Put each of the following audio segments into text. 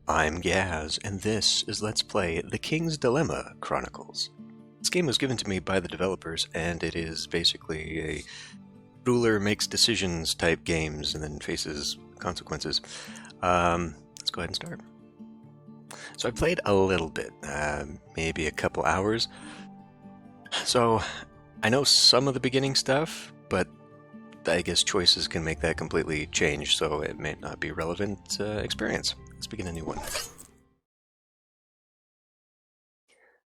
I'm Gaz, and this is Let's Play The King's Dilemma Chronicles. This game was given to me by the developers, and it is basically a ruler makes decisions type games and then faces consequences. Let's go ahead and start. So I played a little bit, maybe a couple hours. So I know some of the beginning stuff, but I guess choices can make that completely change, so it may not be relevant experience. Let's begin a new one.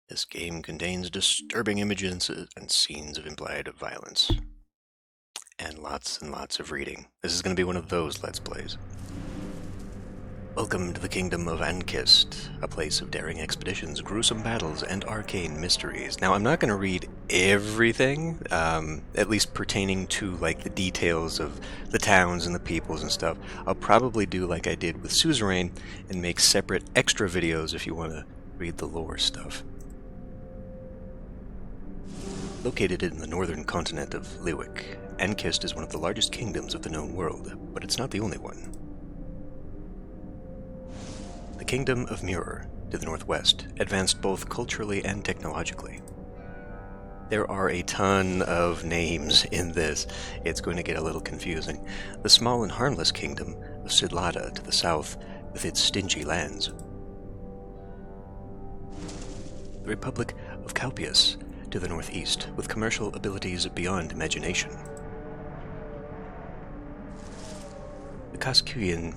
This game contains disturbing images and scenes of implied violence. And lots of reading. This is going to be one of those Let's Plays. Welcome to the kingdom of Ankist, a place of daring expeditions, gruesome battles, and arcane mysteries. Now, I'm not going to read everything, at least pertaining to, like, the details of the towns and the peoples and stuff. I'll probably do like I did with Suzerain and make separate extra videos if you want to read the lore stuff. Located in the northern continent of Lewick, Ankist is one of the largest kingdoms of the known world, but it's not the only one. The Kingdom of Muir, to the northwest, advanced both culturally and technologically. There are a ton of names in this. It's going to get a little confusing. The small and harmless Kingdom of Sidlata to the south, with its stingy lands. The Republic of Calpius, to the northeast, with commercial abilities beyond imagination. The Kasukian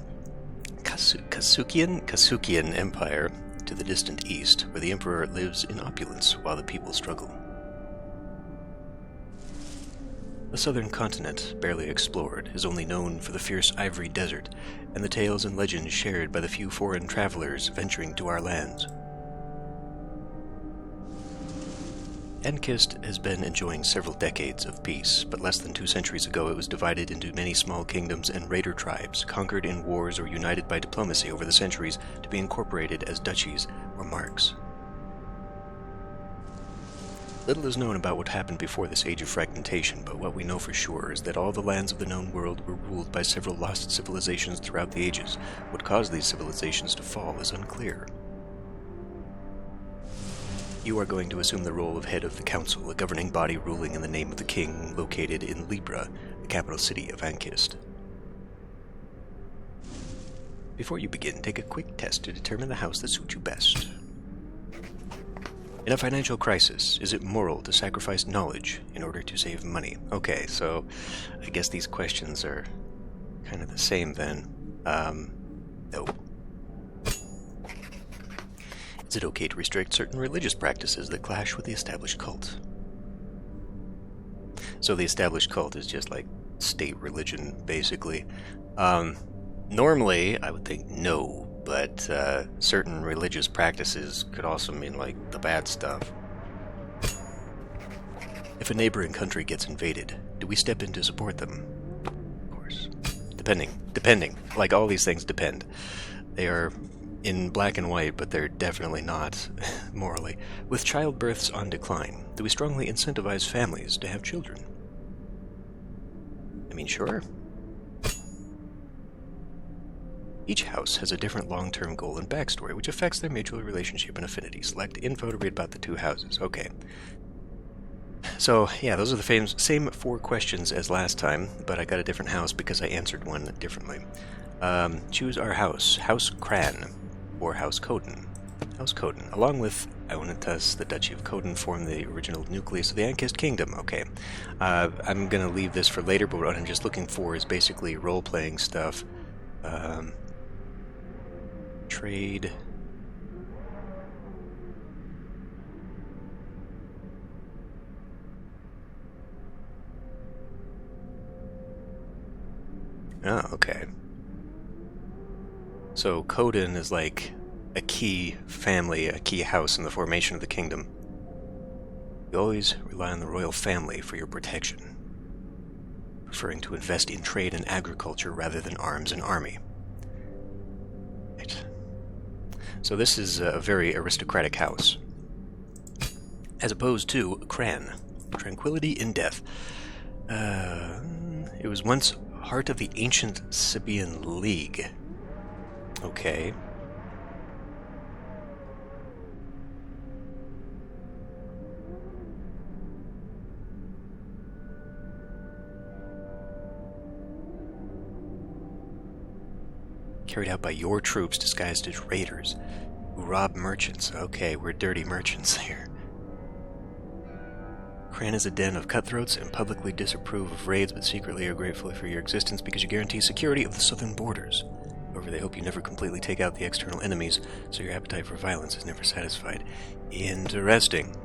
Empire, to the distant east, where the Emperor lives in opulence while the people struggle. The southern continent, barely explored, is only known for the fierce ivory desert and the tales and legends shared by the few foreign travelers venturing to our lands. Ankist has been enjoying several decades of peace, but less than 2 centuries ago it was divided into many small kingdoms and raider tribes, conquered in wars or united by diplomacy over the centuries to be incorporated as duchies or marks. Little is known about what happened before this age of fragmentation, but what we know for sure is that all the lands of the known world were ruled by several lost civilizations throughout the ages. What caused these civilizations to fall is unclear. You are going to assume the role of head of the council, a governing body ruling in the name of the king, located in Libra, the capital city of Ankist. Before you begin, take a quick test to determine the house that suits you best. In a financial crisis, is it moral to sacrifice knowledge in order to save money? Okay, so I guess these questions are kind of the same then. No. Is it okay to restrict certain religious practices that clash with the established cult? So the established cult is just like state religion, basically. Normally, I would think no, but certain religious practices could also mean like the bad stuff. If a neighboring country gets invaded, do we step in to support them? Of course. Depending. Like all these things depend. They are in black and white, but they're definitely not morally. With childbirths on decline, do we strongly incentivize families to have children? I mean, sure. Each house has a different long-term goal and backstory, which affects their mutual relationship and affinity. Select info to read about the 2 houses. Okay. So, yeah, those are the same 4 questions as last time, but I got a different house because I answered one differently. Choose our house. House Cran. Or House Coden. House Coden. Along with Ionitas, the Duchy of Coden form the original nucleus of the Ankist Kingdom. Okay. I'm going to leave this for later, but what I'm just looking for is basically role-playing stuff. Trade. Oh, okay. So Coden is like a key family, a key house in the formation of the kingdom. You always rely on the royal family for your protection, preferring to invest in trade and agriculture rather than arms and army. Right. So this is a very aristocratic house. As opposed to Cran, Tranquility in Death. It was once heart of the ancient Sibian League. Okay. carried out by your troops disguised as raiders who rob merchants. Okay, we're dirty merchants here. Cran is a den of cutthroats and publicly disapprove of raids, but secretly are grateful for your existence because you guarantee security of the southern borders. However, they hope you never completely take out the external enemies, so your appetite for violence is never satisfied. Interesting.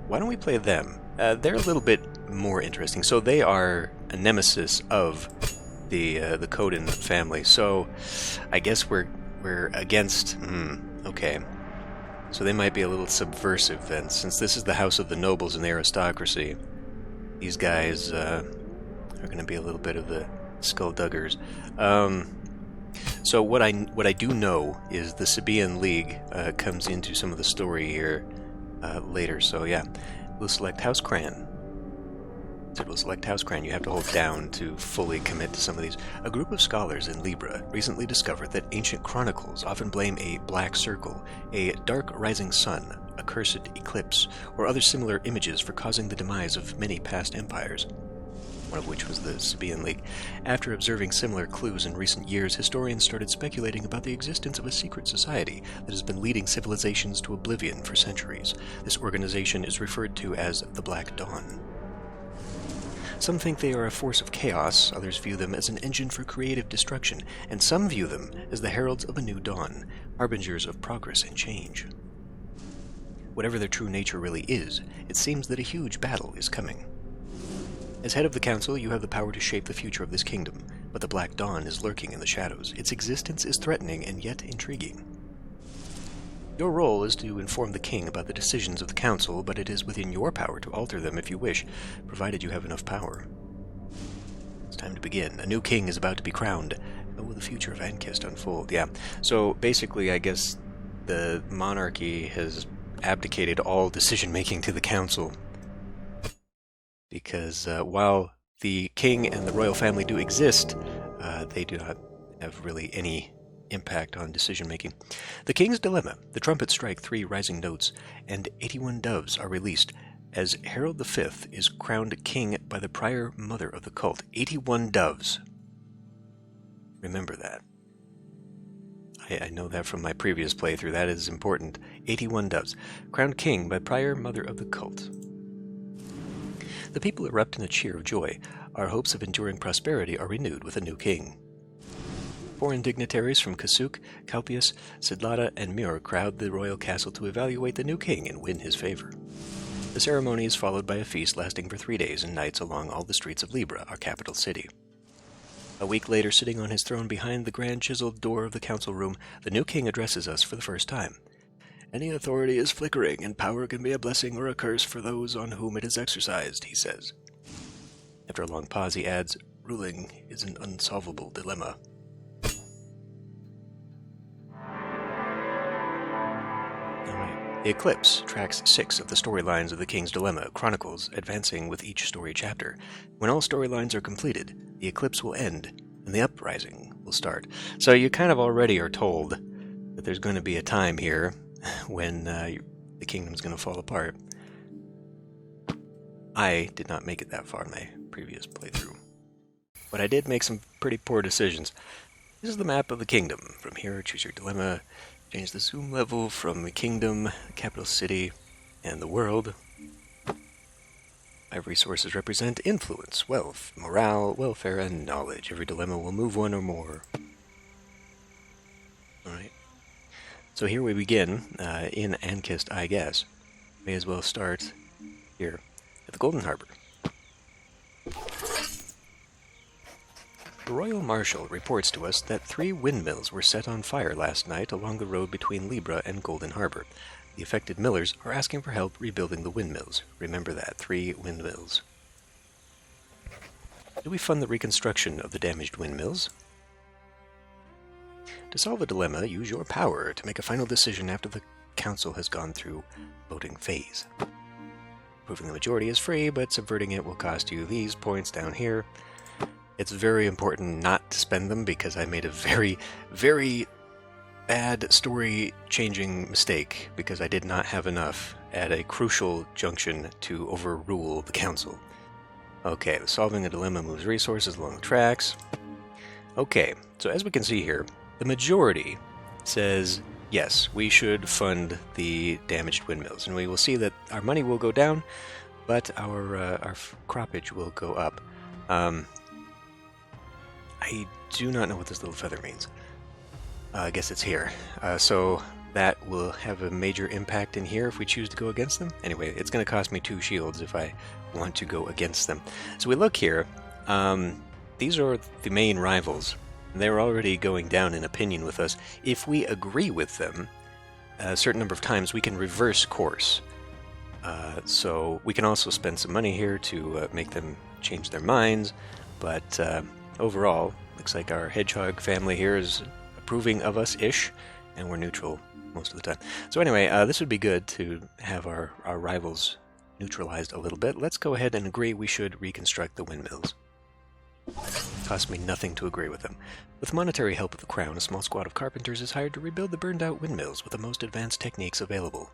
Why don't we play them? They're a little bit more interesting. So they are a nemesis of the Coden family. So I guess we're against. Okay. So they might be a little subversive then, since this is the house of the nobles and the aristocracy. These guys are going to be a little bit of the skullduggers. So what I do know is the Sabaean League comes into some of the story here later. So yeah, we'll select House Cran. So we'll select House Cran. You have to hold down to fully commit to some of these. A group of scholars in Libra recently discovered that ancient chronicles often blame a black circle, a dark rising sun, a cursed eclipse, or other similar images for causing the demise of many past empires, one of which was the Sabaean League. After observing similar clues in recent years, historians started speculating about the existence of a secret society that has been leading civilizations to oblivion for centuries. This organization is referred to as the Black Dawn. Some think they are a force of chaos, others view them as an engine for creative destruction, and some view them as the heralds of a new dawn, harbingers of progress and change. Whatever their true nature really is, it seems that a huge battle is coming. As head of the council, you have the power to shape the future of this kingdom, but the Black Dawn is lurking in the shadows. Its existence is threatening and yet intriguing. Your role is to inform the king about the decisions of the council, but it is within your power to alter them if you wish, provided you have enough power. It's time to begin. A new king is about to be crowned. How will the future of Ankist unfold? Yeah, so basically I guess the monarchy has abdicated all decision-making to the council. Because while the king and the royal family do exist, they do not have really any impact on decision-making. The King's Dilemma. The trumpets strike 3 rising notes, and 81 doves are released as Harold V is crowned king by the prior mother of the cult. 81 doves. Remember that. I know that from my previous playthrough. That is important. 81 doves. Crowned king by prior mother of the cult. The people erupt in a cheer of joy. Our hopes of enduring prosperity are renewed with a new king. Foreign dignitaries from Kasuk, Kalpius, Sidlata, and Mur crowd the royal castle to evaluate the new king and win his favor. The ceremony is followed by a feast lasting for 3 days and nights along all the streets of Libra, our capital city. A week later, sitting on his throne behind the grand chiseled door of the council room, the new king addresses us for the first time. Any authority is flickering, and power can be a blessing or a curse for those on whom it is exercised, he says. After a long pause, he adds, ruling is an unsolvable dilemma. The Eclipse tracks 6 of the storylines of the King's Dilemma, Chronicles, advancing with each story chapter. When all storylines are completed, the eclipse will end, and the uprising will start. So you kind of already are told that there's going to be a time here when the kingdom's going to fall apart. I did not make it that far in my previous playthrough, but I did make some pretty poor decisions. This is the map of the kingdom. From here, choose your dilemma. Change the zoom level from the kingdom, the capital city, and the world. 5 resources represent influence, wealth, morale, welfare, and knowledge. Every dilemma will move 1 or more. Alright. So here we begin, in Ankist, I guess. May as well start here, at the Golden Harbor. The Royal Marshal reports to us that 3 windmills were set on fire last night along the road between Libra and Golden Harbor. The affected millers are asking for help rebuilding the windmills. Remember that, 3 windmills. Do we fund the reconstruction of the damaged windmills? To solve a dilemma, use your power to make a final decision after the council has gone through voting phase. Proving the majority is free, but subverting it will cost you these points down here. It's very important not to spend them because I made a very, very bad story-changing mistake because I did not have enough at a crucial junction to overrule the council. Okay, solving a dilemma moves resources along the tracks. Okay, so as we can see here, the majority says yes, we should fund the damaged windmills, and we will see that our money will go down, but our croppage will go up. I do not know what this little feather means. I guess it's here. So that will have a major impact in here if we choose to go against them. Anyway, it's going to cost me 2 shields if I want to go against them. So we look here. These are the main rivals. They're already going down in opinion with us. If we agree with them a certain number of times, we can reverse course. So we can also spend some money here to make them change their minds. But overall, looks like our hedgehog family here is approving of us-ish, and we're neutral most of the time. So anyway, this would be good to have our rivals neutralized a little bit. Let's go ahead and agree we should reconstruct the windmills. Cost me nothing to agree with them. With monetary help of the Crown, a small squad of carpenters is hired to rebuild the burned-out windmills with the most advanced techniques available.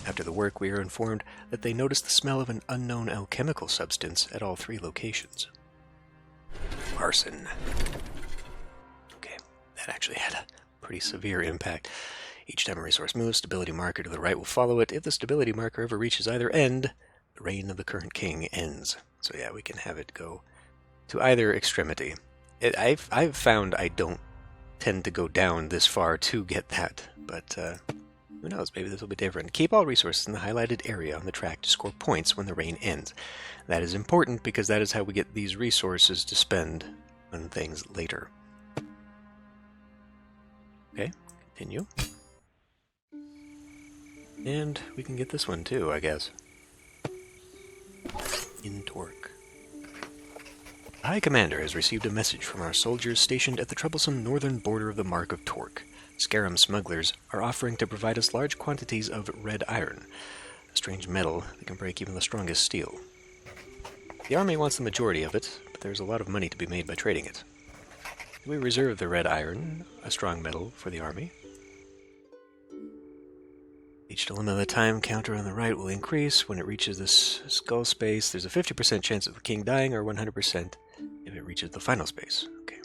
After the work, we are informed that they noticed the smell of an unknown alchemical substance at all 3 locations. Arson. Okay, that actually had a pretty severe impact. Each time a resource moves, stability marker to the right will follow it. If the stability marker ever reaches either end, the reign of the current king ends. So yeah, we can have it go to either extremity. I've found I don't tend to go down this far to get that, but who knows, maybe this will be different. Keep all resources in the highlighted area on the track to score points when the reign ends. That is important because that is how we get these resources to spend on things later. Okay, continue. And we can get this one too, I guess. In Torque. The High Commander has received a message from our soldiers stationed at the troublesome northern border of the Mark of Torque. Scarum smugglers are offering to provide us large quantities of red iron, a strange metal that can break even the strongest steel. The army wants the majority of it, but there's a lot of money to be made by trading it. We reserve the red iron, a strong metal, for the army. Each dilemma of the time counter on the right will increase when it reaches this skull space. There's a 50% chance of the king dying, or 100% if it reaches the final space. Okay.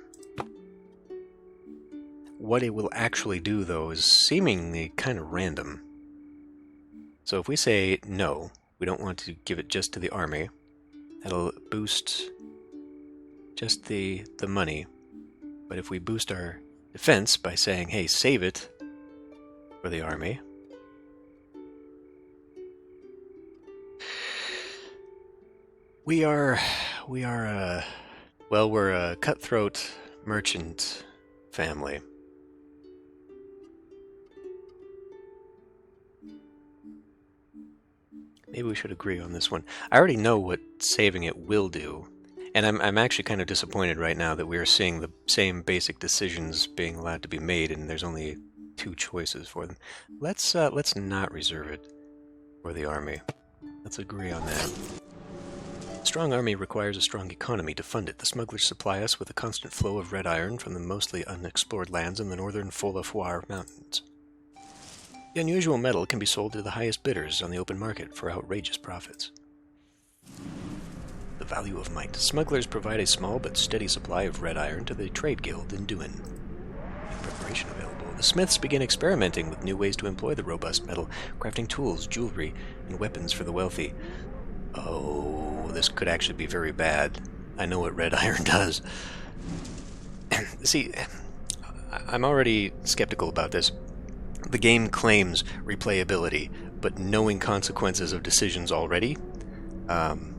What it will actually do, though, is seemingly kind of random. So if we say no, we don't want to give it just to the army, that'll boost just the money. But if we boost our defense by saying, hey, save it for the army, we're a cutthroat merchant family. Maybe we should agree on this one. I already know what saving it will do, and I'm actually kind of disappointed right now that we are seeing the same basic decisions being allowed to be made, and there's only 2 choices for them. Let's not reserve it for the army. Let's agree on that. A strong army requires a strong economy to fund it. The smugglers supply us with a constant flow of red iron from the mostly unexplored lands in the northern Fola Mountains. The unusual metal can be sold to the highest bidders on the open market for outrageous profits. The value of might. Smugglers provide a small but steady supply of red iron to the trade guild in Duin. New preparation available. The smiths begin experimenting with new ways to employ the robust metal, crafting tools, jewelry, and weapons for the wealthy. Oh, this could actually be very bad. I know what red iron does. See, I'm already skeptical about this. The game claims replayability, but knowing consequences of decisions already kind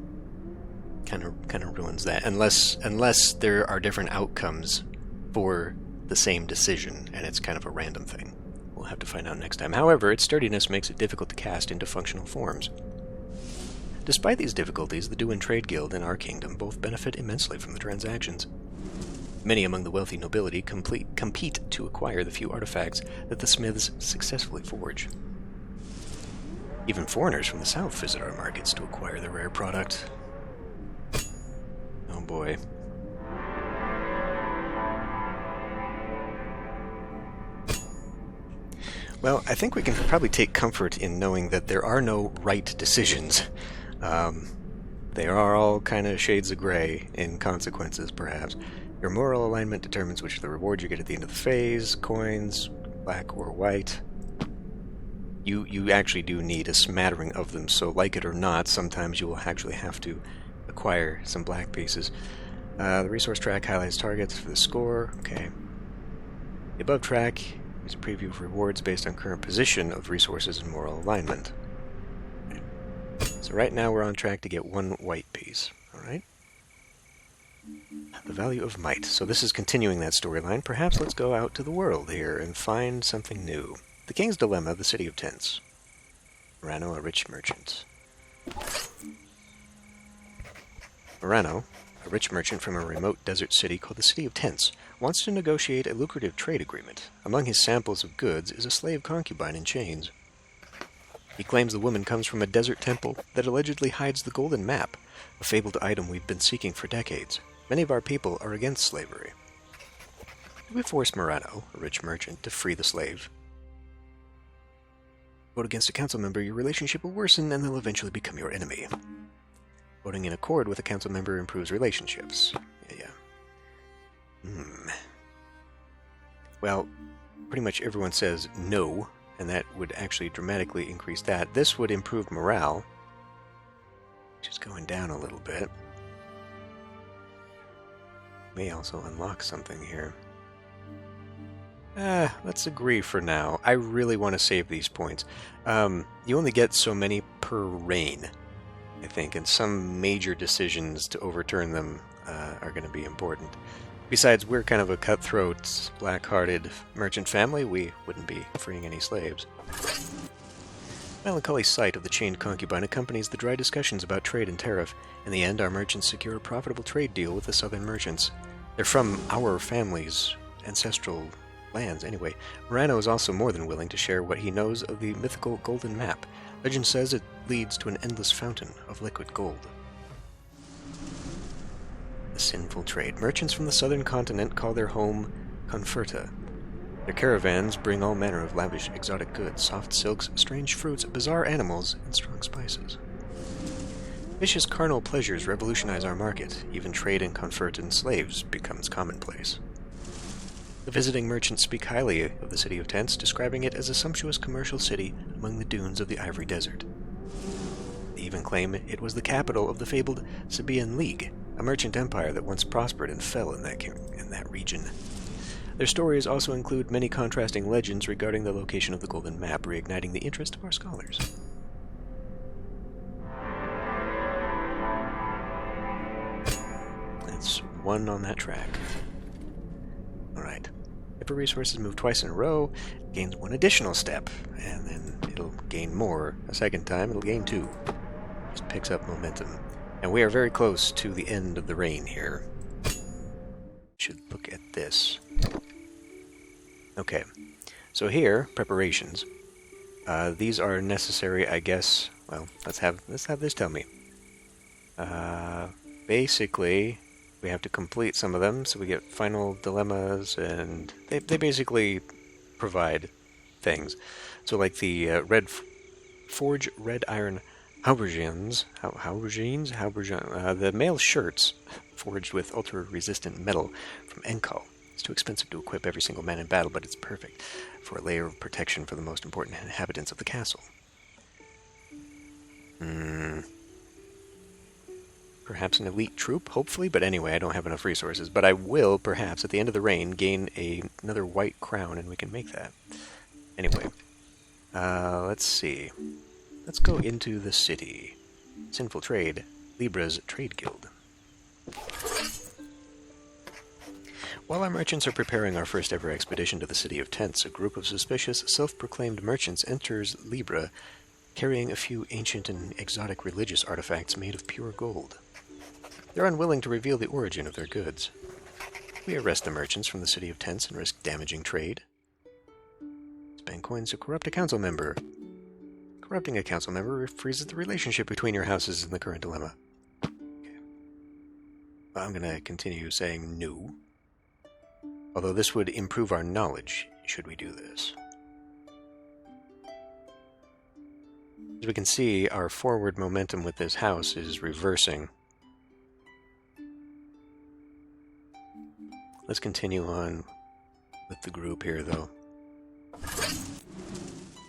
of ruins that. Unless there are different outcomes for the same decision, and it's kind of a random thing. We'll have to find out next time. However, its sturdiness makes it difficult to cast into functional forms. Despite these difficulties, the Duin Trade Guild and our kingdom both benefit immensely from the transactions. Many among the wealthy nobility compete to acquire the few artifacts that the smiths successfully forge. Even foreigners from the south visit our markets to acquire the rare product. Oh boy. Well, I think we can probably take comfort in knowing that there are no right decisions. They are all kind of shades of gray in consequences, perhaps. Your moral alignment determines which of the rewards you get at the end of the phase, coins, black or white. You actually do need a smattering of them, so like it or not, sometimes you will actually have to acquire some black pieces. The resource track highlights targets for the score. Okay. The above track is a preview of rewards based on current position of resources and moral alignment. Okay. So right now we're on track to get one white piece. Alright? The value of might. So this is continuing that storyline. Perhaps let's go out to the world here and find something new. The King's Dilemma, the City of Tents. Morano, a rich merchant. Morano, a rich merchant from a remote desert city called the City of Tents, wants to negotiate a lucrative trade agreement. Among his samples of goods is a slave concubine in chains. He claims the woman comes from a desert temple that allegedly hides the golden map, a fabled item we've been seeking for decades. Many of our people are against slavery. Do we force Morano, a rich merchant, to free the slave? Vote against a council member, your relationship will worsen and they'll eventually become your enemy. Voting in accord with a council member improves relationships. Well, pretty much everyone says no, and that would actually dramatically increase that. This would improve morale, which is going down a little bit. May also unlock something here. Let's agree for now. I really want to save these points. You only get so many per reign, I think, and some major decisions to overturn them are going to be important. Besides, we're kind of a cutthroat, black-hearted merchant family. We wouldn't be freeing any slaves. Melancholy sight of the chained concubine accompanies the dry discussions about trade and tariff. In the end, our merchants secure a profitable trade deal with the southern merchants. They're from our family's ancestral lands, anyway. Morano is also more than willing to share what he knows of the mythical golden map. Legend says it leads to an endless fountain of liquid gold. The sinful trade. Merchants from the southern continent call their home Conferta. Their caravans bring all manner of lavish exotic goods, soft silks, strange fruits, bizarre animals, and strong spices. Vicious carnal pleasures revolutionize our market. Even trade in Confertan slaves becomes commonplace. The visiting merchants speak highly of the City of Tents, describing it as a sumptuous commercial city among the dunes of the Ivory Desert. They even claim it was the capital of the fabled Sabaean League, a merchant empire that once prospered and fell in that region. Their stories also include many contrasting legends regarding the location of the Golden Map, reigniting the interest of our scholars. That's one on that track. Alright. If a resource is moved twice in a row, it gains one additional step, and then it'll gain more. A second time, it'll gain two. Just picks up momentum. And we are very close to the end of the reign here. Should look at this. Okay. So here, preparations. These are necessary, I guess. Well, let's have this tell me. Basically, we have to complete some of them, so we get final dilemmas, and they basically provide things. So like the forge red iron haubergeons, the male shirts forged with ultra-resistant metal from Enkal. It's too expensive to equip every single man in battle, but it's perfect for a layer of protection for the most important inhabitants of the castle. Perhaps an elite troop, hopefully, but anyway, I don't have enough resources. But I will, perhaps, at the end of the reign, gain another white crown, and we can make that. Anyway, let's see. Let's go into the city. Sinful Trade, Libra's Trade Guild. While our merchants are preparing our first ever expedition to the City of Tents, a group of suspicious, self-proclaimed merchants enters Libra, carrying a few ancient and exotic religious artifacts made of pure gold. They're unwilling to reveal the origin of their goods. We arrest the merchants from the City of Tents and risk damaging trade. Spend coins to corrupt a council member. Corrupting a council member freezes the relationship between your houses in the current dilemma. Okay. Well, I'm going to continue saying no. Although this would improve our knowledge, should we do this. As we can see, our forward momentum with this house is reversing. Let's continue on with the group here, though.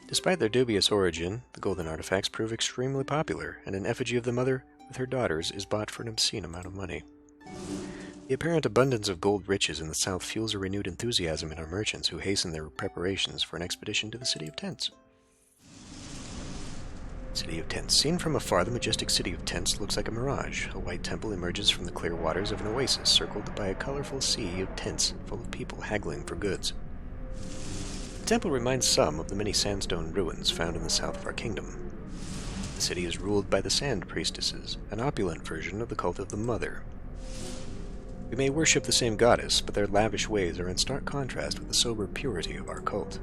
Despite their dubious origin, the golden artifacts prove extremely popular, and an effigy of the mother with her daughters is bought for an obscene amount of money. The apparent abundance of gold riches in the south fuels a renewed enthusiasm in our merchants, who hasten their preparations for an expedition to the City of Tents. City of Tents. Seen from afar, the majestic City of Tents looks like a mirage. A white temple emerges from the clear waters of an oasis, circled by a colorful sea of tents full of people haggling for goods. The temple reminds some of the many sandstone ruins found in the south of our kingdom. The city is ruled by the Sand Priestesses, an opulent version of the cult of the Mother. We may worship the same goddess, but their lavish ways are in stark contrast with the sober purity of our cult.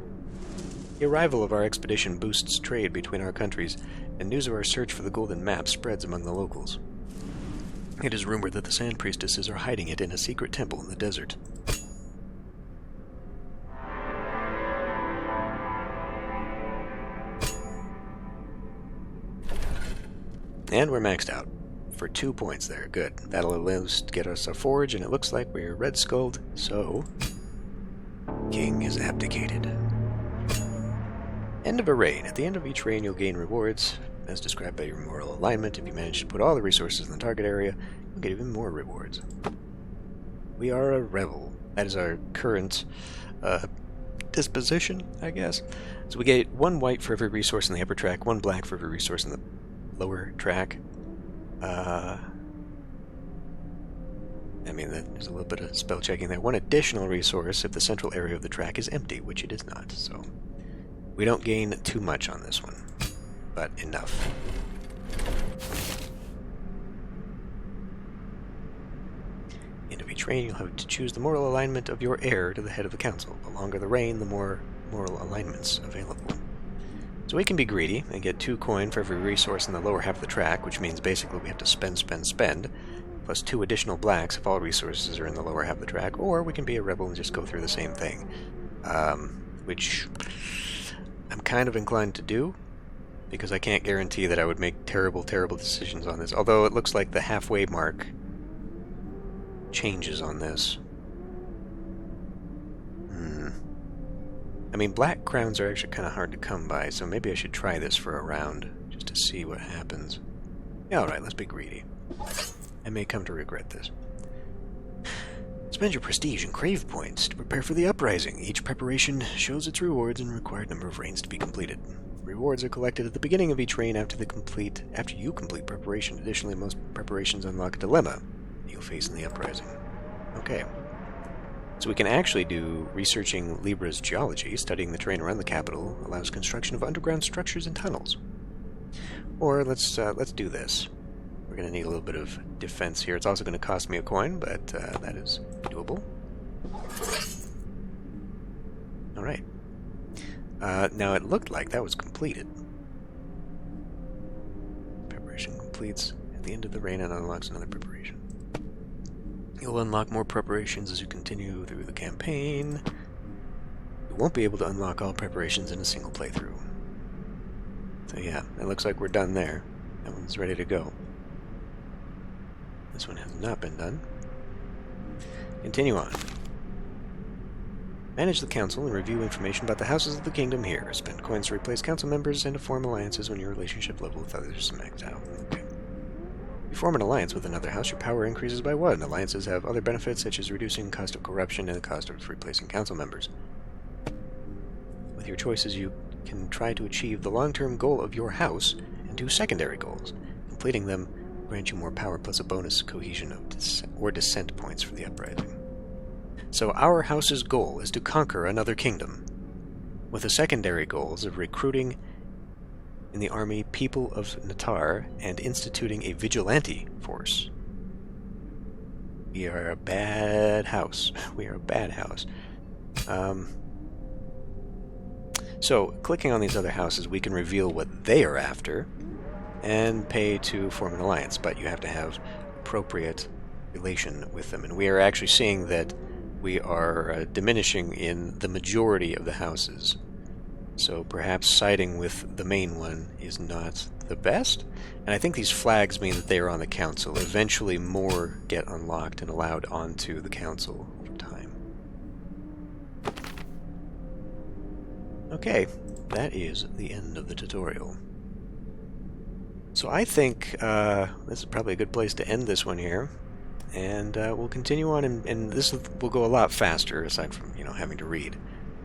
The arrival of our expedition boosts trade between our countries, and news of our search for the golden map spreads among the locals. It is rumored that the Sand Priestesses are hiding it in a secret temple in the desert. And we're maxed out. For 2 points there. Good. That'll allow us to get us a forge, and it looks like we're red-skulled, so... King has abdicated. End of a reign. At the end of each reign, you'll gain rewards, as described by your moral alignment. If you manage to put all the resources in the target area, you'll get even more rewards. We are a rebel. That is our current disposition, I guess. So we get 1 white for every resource in the upper track, 1 black for every resource in the lower track. There's a little bit of spell checking there. 1 additional resource if the central area of the track is empty, which it is not, so... We don't gain too much on this one, but enough. End of each reign, you'll have to choose the moral alignment of your heir to the head of the council. The longer the reign, the more moral alignments available. So we can be greedy and get 2 coin for every resource in the lower half of the track, which means basically we have to spend, plus 2 additional blacks if all resources are in the lower half of the track, or we can be a rebel and just go through the same thing, which... I'm kind of inclined to do, because I can't guarantee that I would make terrible decisions on this, although it looks like the halfway mark changes on this. Black crowns are actually kind of hard to come by, so maybe I should try this for a round, just to see what happens. Yeah, alright, let's be greedy. I may come to regret this. Spend your prestige and crave points to prepare for the uprising. Each preparation shows its rewards and required number of reigns to be completed. Rewards are collected at the beginning of each reign after you complete preparation. Additionally, most preparations unlock a dilemma you'll face in the uprising. Okay. So we can actually do researching Libra's geology. Studying the terrain around the capital allows construction of underground structures and tunnels. Or let's do this. We're going to need a little bit of defense here. It's also going to cost me a coin, but that is doable. Alright. Now it looked like that was completed. Preparation completes at the end of the reign and unlocks another preparation. You'll unlock more preparations as you continue through the campaign. You won't be able to unlock all preparations in a single playthrough. So yeah, it looks like we're done there. That one's ready to go. This one has not been done. Continue on. Manage the council and review information about the houses of the kingdom here. Spend coins to replace council members and to form alliances when your relationship level with others is maxed out. Okay. If you form an alliance with another house, your power increases by 1. Alliances have other benefits such as reducing cost of corruption and the cost of replacing council members. With your choices, you can try to achieve the long-term goal of your house and 2 secondary goals. Completing them grant you more power plus a bonus cohesion of dissent points for the uprising. So our house's goal is to conquer another kingdom, with the secondary goals of recruiting in the army people of Natar and instituting a vigilante force. We are a bad house. We are a bad house. So, clicking on these other houses, we can reveal what they are after and pay to form an alliance, but you have to have appropriate relation with them. And we are actually seeing that we are diminishing in the majority of the houses. So perhaps siding with the main one is not the best. And I think these flags mean that they are on the council. Eventually more get unlocked and allowed onto the council over time. Okay, that is the end of the tutorial. So I think this is probably a good place to end this one here. And we'll continue on, and this will go a lot faster, aside from, having to read.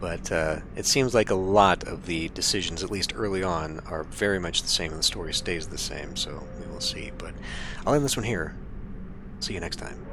But it seems like a lot of the decisions, at least early on, are very much the same, and the story stays the same, so we will see. But I'll end this one here. See you next time.